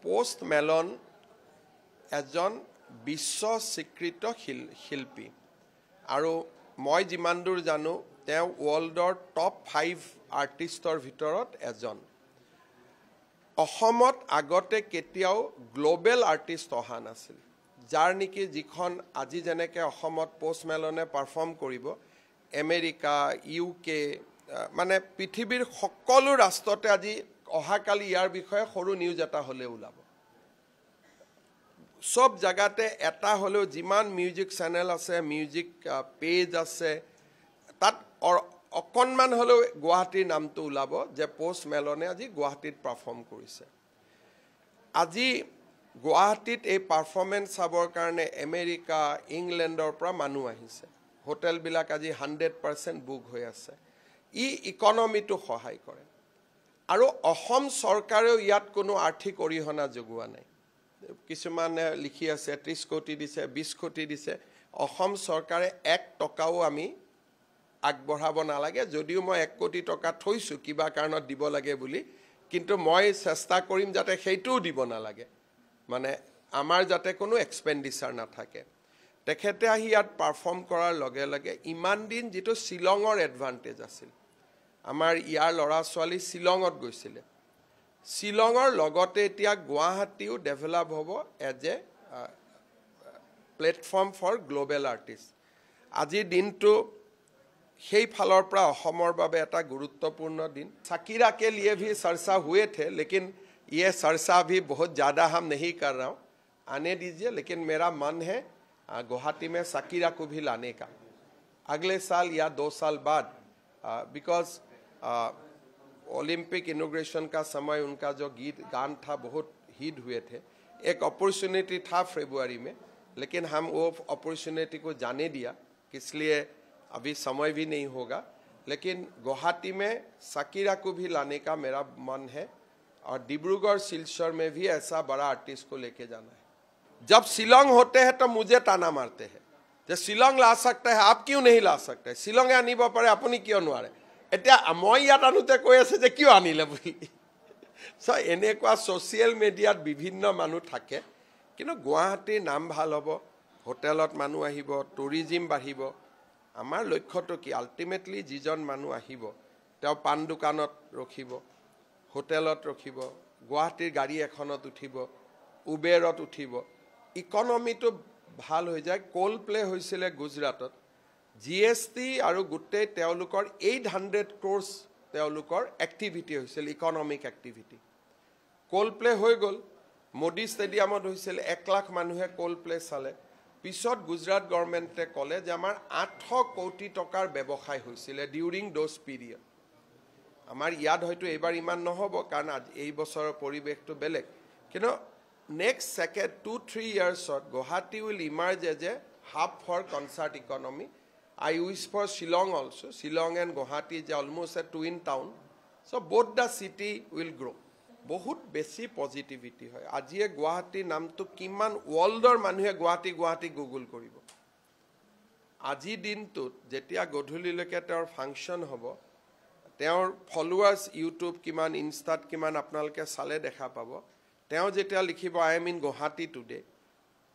Post melon এজন বিশ্ব স্বীকৃত শিল্পী আৰু মই যিমান দূৰ জানো তেওঁ ৱৰ্ল্ডৰ টপ 5 আৰ্টিষ্টৰ ভিতৰত এজন অসমত আগতে কেতিয়াও গ্লোবেল আৰ্টিষ্ট অহা নাছিল যাৰ নেকি যিখন আজি যেনেকৈ অসমত পোষ্ট মেলনে পাৰফৰ্ম কৰিব আমেৰিকা ইউকে মানে পৃথিৱীৰ সকলো ৰাষ্ট্ৰতে আজি অহাকালি ইয়াৰ বিষয়ে সৰু নিউজ এটা হলে ওলাব সব জায়গাতে এটা হলেও যিমান মিউজিক চেনেল আছে মিউজিক পেজ আছে তাত অকণমান হলেও গুৱাহাটীৰ নামটো ওলাব যে পোষ্ট মেলনে আজি গুৱাহাটীত পাৰফৰ্ম কৰিছে আজি গুৱাহাটীত এই পাৰফৰ্মেন্স চাবৰ কাৰণে আমেৰিকা ইংলেণ্ডৰ পৰা মানুহ আহিছে হোটেলবিলাক আজি 100% বুক হৈ আছে ই ইকনমিটো সহায় কৰে আৰু অসম চৰকাৰেও ইয়াত কোনো আৰ্থিক অৰিহণা যোগোৱা নাই কিছুমানে লিখি আছে 30 কোটি দিছে 20 কোটি দিছে অসম চৰকাৰে 1 টকাও আমি আগবঢ়াব নালাগে যদিও মই 1 কোটি টকা থৈছো কিবা কাৰণত দিব লাগে বুলি কিন্তু মই চেষ্টা কৰিম যাতে সেইটোও দিব নালাগে মানে আমাৰ যাতে কোনো এক্সপেন্ডিচাৰ নাথাকে তেখেতে আহি ইয়াত পাৰফৰ্ম কৰাৰ লগে লগে ইমান দিন যেটো শিলঙৰ এডভান্টেজ আছিল আমাৰ ইয়াৰ লৰা ছোৱালী শিলঙত গৈছিল শিলঙৰ লগতে এতিয়া গুৱাহাটীও ডেভেলপ হ'ব as a platform for global artist আজিৰ দিনটো সেই ফালৰ পৰা অসমৰ বাবে এটা গুৰুত্বপূৰ্ণ দিন साकिरा के लिए भी चर्चा हुए थे लेकिन ये चर्चा भी बहुत ज़्यादा हम नहीं कर रहा हूँ आने दीजिए लेकिन मेरा मन है गुवाहाटी में साकिरा को भी लाने का अगले साल या 2 साल बाद बिकॉज ओलंपिक इनॉग्रेशन का समय उनका जो गान था बहुत हिट हुए थे एक अपॉर्चुनिटी था फरवरी में लेकिन हम वो अपॉर्चुनिटी को जाने दिया इसलिए अभी समय भी नहीं होगा लेकिन गुवाहाटी में साकिरा को भी लाने का मेरा मन है और डिब्रूगढ़ सिलचर में भी ऐसा बड़ा आर्टिस्ट को लेके जाना है जब शिलोंग होते हैं तो मुझे ताना मारते हैं जो शिलोंग ला सकते हैं आप क्यों नहीं ला सकते शिलोंग आनिब पारे आपुनी क्यों नोवारे এতিয়া মই ইয়াত আনুতে কৈ আছে যে কিয় আনিলে বুলি সো এনেকুৱা সোশ্যাল মিডিয়াত বিভিন্ন মানুহ থাকে কিন্তু গুৱাহাটীৰ নাম ভাল হ'ব হোটেলত মানুহ আহিব টুৰিজম বাঢ়িব আমাৰ লক্ষ্যটো কি আলটিমেটলি যিজন মানুহ আহিব তেওঁ পান দোকানত ৰখিব হোটেলত ৰখিব গুৱাহাটীৰ গাড়ী এখনত উঠিব উবেৰত উঠিব ইকনমিটো ভাল হৈ যায় কোল প্লে হৈছিলে গুজৰাটত GST আৰু গুটেই তেওঁলোকৰ 800 crores তেওঁলোকৰ এক্টিভিটি হৈছিল ইকনমিক এক্টিভিটি কোল প্লে হৈ গল মোডি ষ্টেডিয়ামত হৈছিল 1 লাখ মানুহে কোল প্লে চালে পিছত গুজৰাট গভৰ্ণমেণ্টে কলে যে আমাৰ 800 কোটি টকাৰ ব্যৱসায় হৈছিল ডিউৰিং দোজ পিৰিয়ড আমাৰ ইয়াত হয়তো এবাৰ ইমান নহব কাৰণ এই বছৰৰ পৰিৱেশটো বেলেগ কিন্তু নেক্সট সেকেন্ড 2-3 ইয়াৰ্ছত Guwahati will emerge as a hub for concert economy I wish for Shillong also. Shillong and Guwahati is almost a twin town. So both the city will grow. बहुत बेसी पॉजिटिविटी है आजिए गुवाहाटी नाम तो किमान वर्ल्डर मानुहे गुवाहाटी गुवाहाटी गुगल करिब আজি দিনটো যেতিয়া গধূলিলৈকে তেওঁৰ ফাংচন হ'ব তেওঁৰ ফলোৱাৰ্স ইউটিউব কিমান ইনষ্টাত কিমান আপোনালোকে চালে দেখা পাব তেওঁ যেতিয়া লিখিব I am in Guwahati today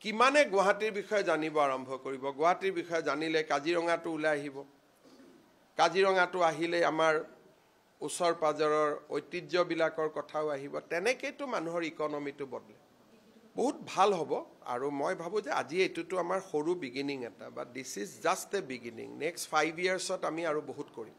কিমানে গুৱাহাটীৰ বিষয়ে জানিব আৰম্ভ কৰিব গুৱাহাটীৰ বিষয়ে জানিলে কাজিৰঙাটো ওলাই আহিব কাজিৰঙাটো আহিলে আমাৰ ওচৰ পাজৰৰ ঐতিহ্যবিলাকৰ কথাও আহিব তেনেকেতো মানুহৰ ইকনমিটো বদলে বহুত ভাল হ'ব আৰু মই ভাবো যে আজি এটোটো আমাৰ সৰু বিগিনিং এটা but this is just a beginning next 5 ইয়াৰ্ছত আমি আৰু বহুত কৰিম